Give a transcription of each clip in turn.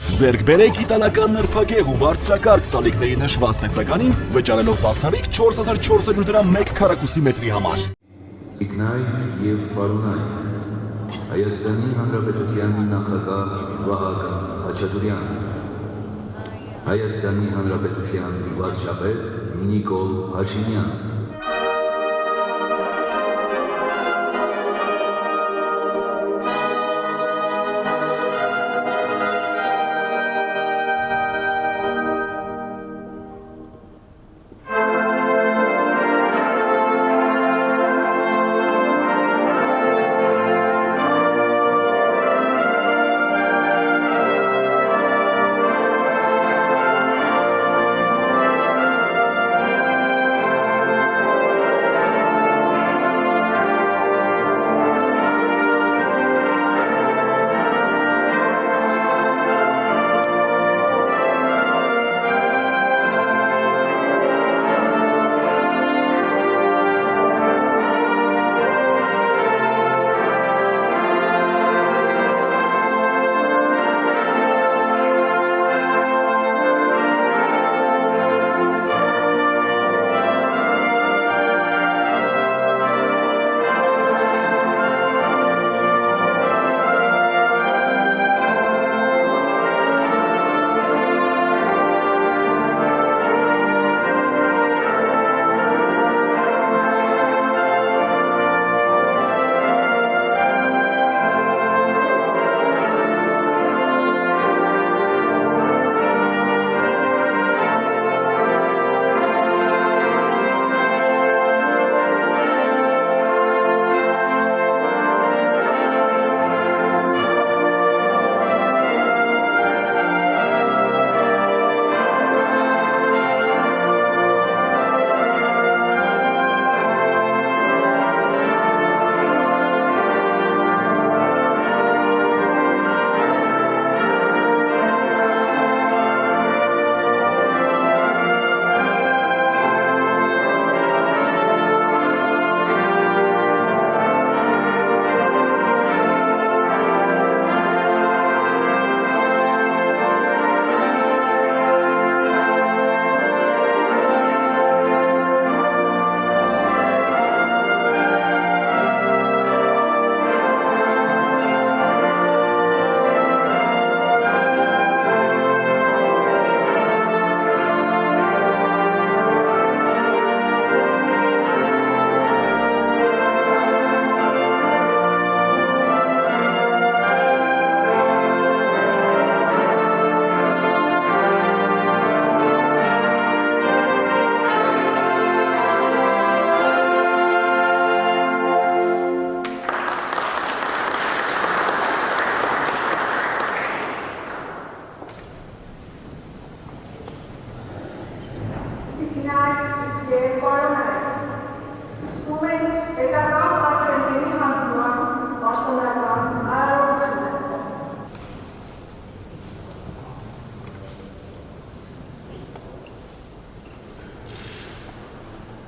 Ձեռք բերեք իտալական նրբագեղ ու բարձրակարգ սալիկների նշված տեսականին, վճարելով բացառիկ 4400 դրամ 1 քառակուսի մետրի համար։ Ինքնայք և պարունայք, Հայաստանի Հանրապետության նախագահ Վահագն Խաչատուրյան, Հայաստանի Հանրապետության վարչապետ Նիկոլ Փաշինյան,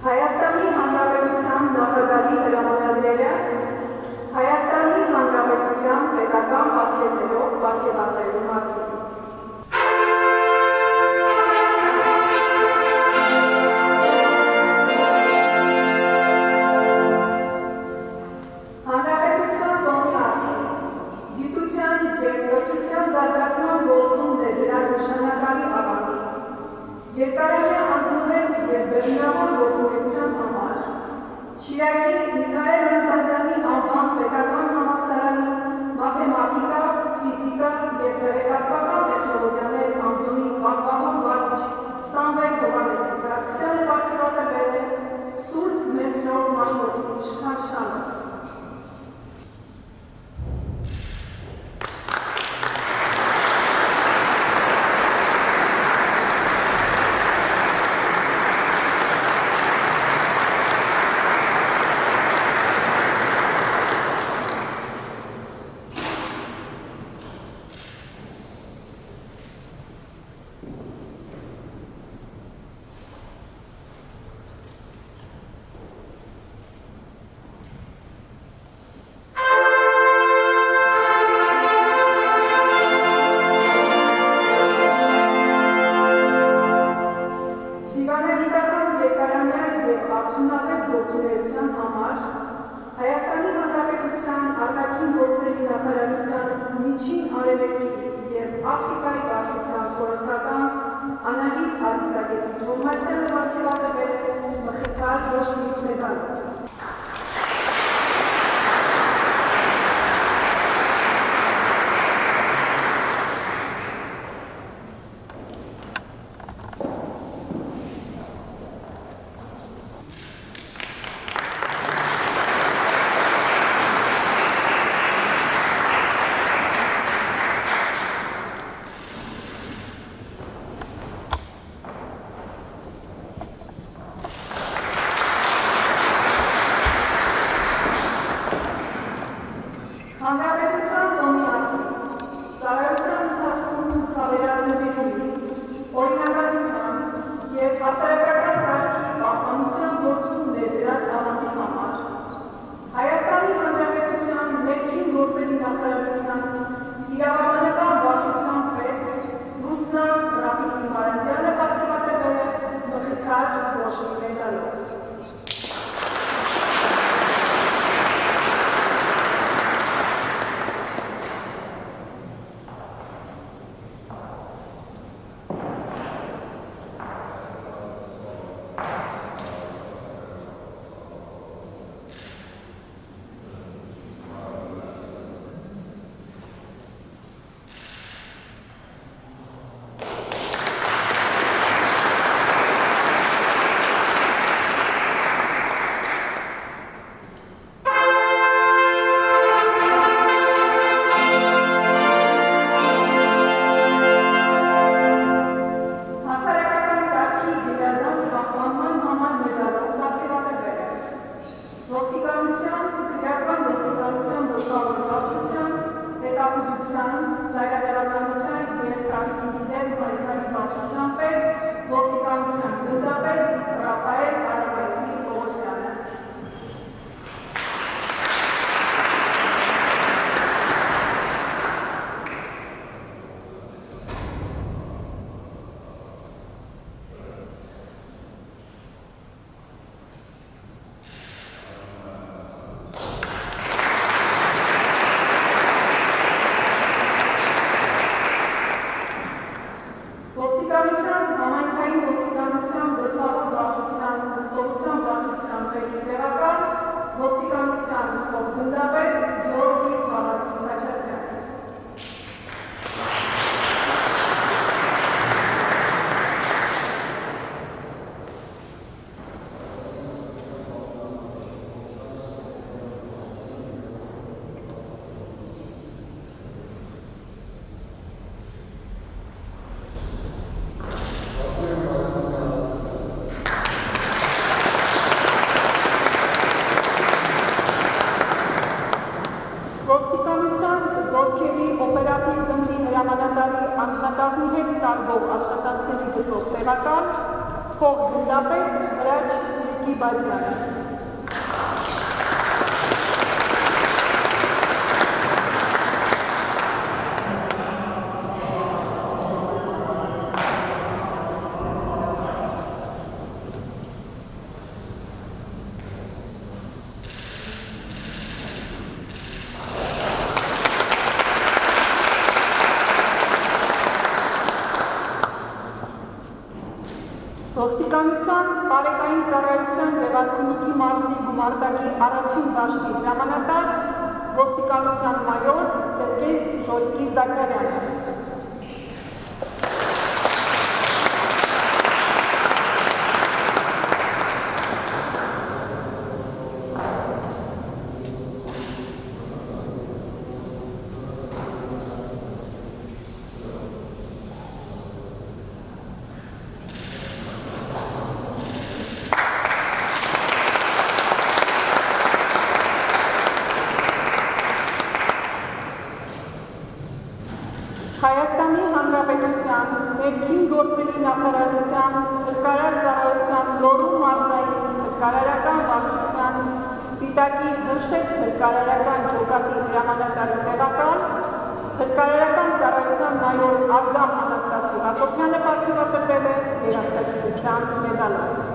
Հայաստանի Հանրապետության նախագահի հրամանագրերը Հայաստանի Հանրապետության պետական արգելքերով պարգևատրելու մասին։ Հանրապետության տոնի արգելք, գիտության և կրթության զարգացման գործում ներդրած նշանակալի ավանդի, երկարամյա անձնվեր և բեռնավոր գործունեության համար, Շիրակի Միքայել Մելբանդյանի անվան պետական համալսարանի մաթեմատիկա, ֆիզիկա և տեղեկատվական Միջին Արևելքի և Աֆրիկայի վարչության խորհրդական Անահիտ Արիստակեցի Թովմասյանը պատկերատվել մխիթար ոչնի մեդալով։ Հանրապետության տոնի ակտի, ծառայության ընթացքում ցուցաբերած նվիրումի, օրինականության և հասարակական կարգի պահպանության գործում ներդրած ավանդի համար, Հայաստանի Հանրապետության ներքին գործերի նախարարության իրավաբանական վարչության պետ Ռուսլան Ռաֆիկի Մարանդյանը պատկերատվել է մխիթար ոչնի մեդալով։ Անձնակազմի հետ տարվող աշխատանքների գծով տեղակալ փոխգնդապետ Հրաչ Սիրկի-Բազյանը։ Ոստիկանության բարեկային ծառայության Լևակունիքի մարզի գումարտակի առաջին դաշտի հրամանատար ոստիկանության մայոր Սերգեյ Ժոլկի Զաքարյանը։ Հայաստանի Հանրապետության ներքին գործերի նախարարության հրկարար ծառայության Լոռու մարզային հրկարարական վարչության Սպիտակի հրշեջ հրկարարական ջոկատի հրամանատարի տեղակալ հրկարարական ծառայության մայոր Արգամ Անաստասի Հակոբյանը պատկերատվել է երախտագիտության մեդալով։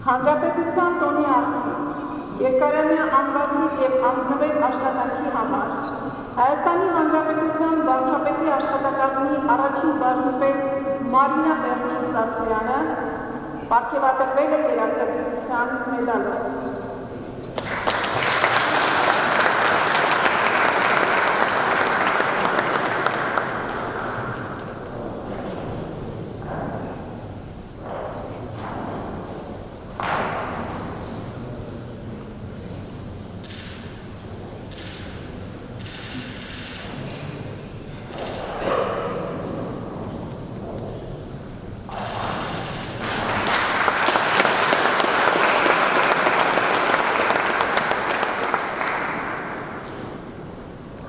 Հանրապետության տոնի արդիվ երկարամյա անվազնիվ եւ անձնվետ աշխատանքի համար Հայաստանի Հանրապետության վարչապետի աշխատակազմի առաջին բաժնպետ Մարինա Բերնշ-Սարգսյանը պարգևատրվել է երաժշտության մեդալով։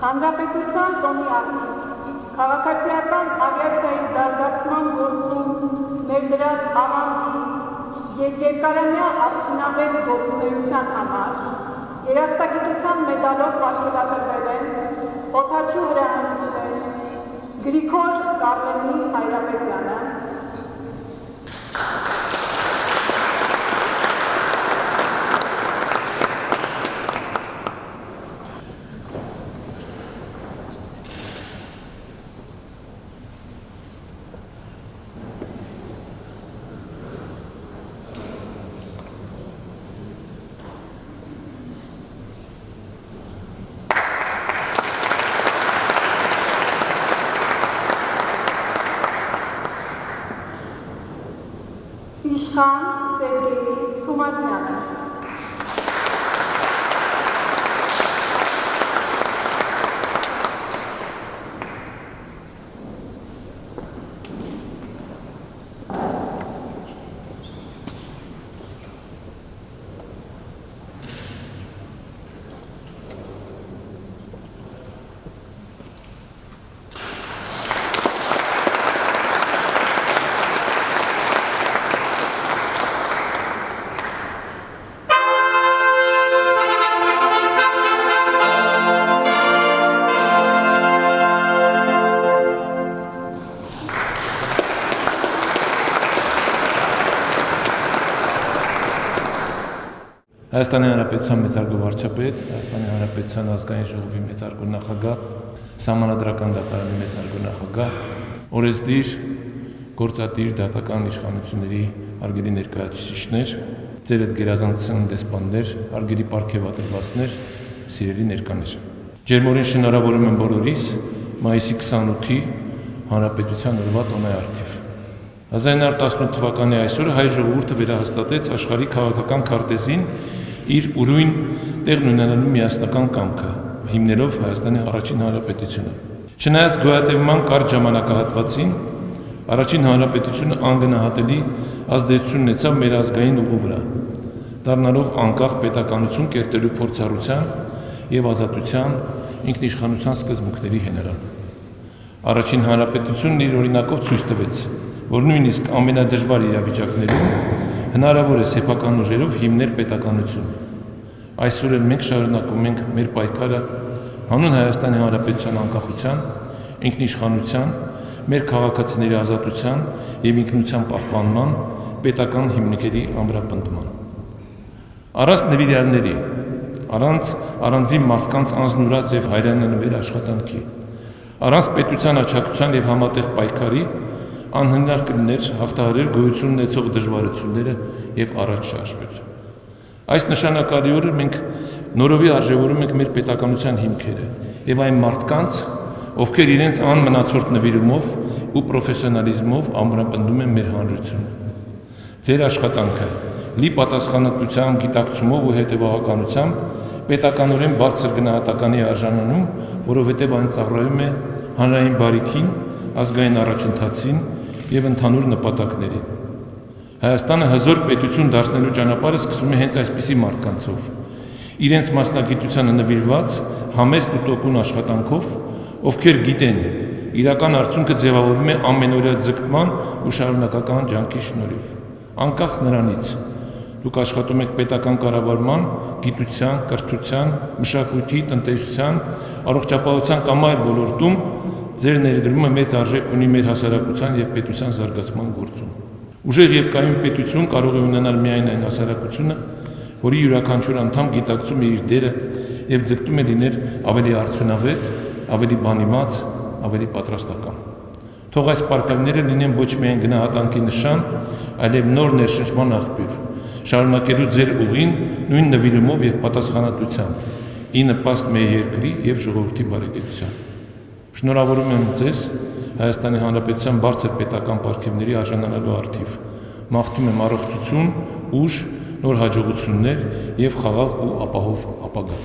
Հանրապետության տոնի արդիվ քաղաքացիական ավիացիայի զարգացման գործում ներդրած ավանդի եւ երկարամյա արդյունավետ գործունեության համար երաժշտագիտության մեդալով պարգևատրվել են օդաչու հրամանիչներ Գրիգոր Կարլենի Հայրապետյանը, Իշխան Սերգեյ Թումասյանը, Հայաստանի Հանրապետության մեծարգո վարչապետ, Հայաստանի Հանրապետության ազգային ժողովի մեծարգո նախագահ, Սահմանադրական դատարանի մեծարգո նախագահ, օրենսդիր, գործադիր դատական իշխանությունների հարգելի ներկայացուցիչներ, ձեր այդ գերազանցության դեսպաններ, հարգելի պարգևատրվածներ, սիրելի ներկաներ։ Ջերմորեն շնորհավորում եմ բոլորիս մայիսի 28-ի Հանրապետության օրվա տոնի արդիվ։ 1918 թվականի այսօրը հայ ժողովուրդը վերահաստատեց աշխարհի քաղաքական քարտեզին իր ուրույն տեղն ունենալու միասնական կամքը, հիմնելով Հայաստանի առաջին հանրապետությունը։ Չնայած գոյատևման կարճ ժամանակահատվածին, առաջին հանրապետությունը անգնահատելի ազդեցություն ունեցավ մեր ազգային ուղու վրա, դառնալով անկախ պետականություն կերտելու փորձառության եւ ազատության ինքնիշխանության սկզբունքների հենարան։ Առաջին հանրապետությունն իր օրինակով ցույց տվեց, որ նույնիսկ ամենադժվար իրավիճակներում հնարավոր է սեփական ուժերով հիմնել պետականություն։ Այսօր էլ մենք շարունակում ենք մեր պայքարը հանուն Հայաստանի Հանրապետության անկախության, ինքնիշխանության, մեր քաղաքացիների ազատության եւ ինքնության պահպանման պետական հիմնքերի ամրապնդման։ Առանց նվիրյալների, առանց առանձին մարդկանց անձնուրաց եւ հայրենանվեր աշխատանքի, առանց պետության աջակցության եւ համատեղ պայքարի անհնար կլիներ հաղթահարել գոյություն ունեցող դժվարությունները եւ առաջ շարժվել։ Այս նշանակալի օրը մենք նորովի արժևորում ենք մեր պետականության հիմքերը եւ այն մարդկանց, ովքեր իրենց անմնացորդ նվիրումով ու պրոֆեսիոնալիզմով ամրապնդում են մեր հանրությունը։ Ձեր աշխատանքը լի պատասխանատվությամբ, գիտակցումով ու հետևողականությամբ պետականորեն բարձր գնահատականի արժանանում, որովհետև այն ծառայում է հանրային բարիքին, ազգային առաջընթացին եւ ընդհանուր նպատակներին։ Հայաստանը հզոր պետություն դարձնելու ճանապարհը սկսվում է հենց այսպիսի մարդկանցով, իրենց մասնագիտությանը նվիրված համեստ ու տոկուն աշխատանքով, ովքեր գիտեն, իրական արդյունքը ձևավորվում է ամենօրյա ձգտման ու շարունակական ջանքի շնորհիվ։ Անկախ նրանից, դուք աշխատում եք պետական կառավարման, գիտության, կրթության, մշակույթի, տնտեսության, առողջապահության կամ այլ ոլորտում, ձեր ներդրումը մեծ արժեք ունի մեր հասարակության եւ պետության զարգացման գործում։ Ուժեղ եւ կայուն պետություն կարող է ունենալ միայն այն հասարակությունը, որի յուրաքանչյուր անդամ գիտակցում է իր դերը եւ ձգտում է լինել ավելի արդյունավետ, ավելի բանիմաց, ավելի պատրաստական։ Թող այս պարգևները լինեն ոչ միայն գնահատանքի նշան, այլև նոր ներշնչման աղբյուր, շարունակելու ձեր ուղին նույն նվիրումով եւ պատասխանատվությամբ, ի նպաստ մեր երկրի եւ ժողովրդի բարեկեցության։ Շնորհավորում եմ ձեզ Հայաստանի Հանրապետության բարձր պետական պարգևների արժանանալու առթիվ։ Մաղթում եմ առողջություն, ուժ, նոր հաջողություններ եւ խաղաղ ու ապահով ապագա։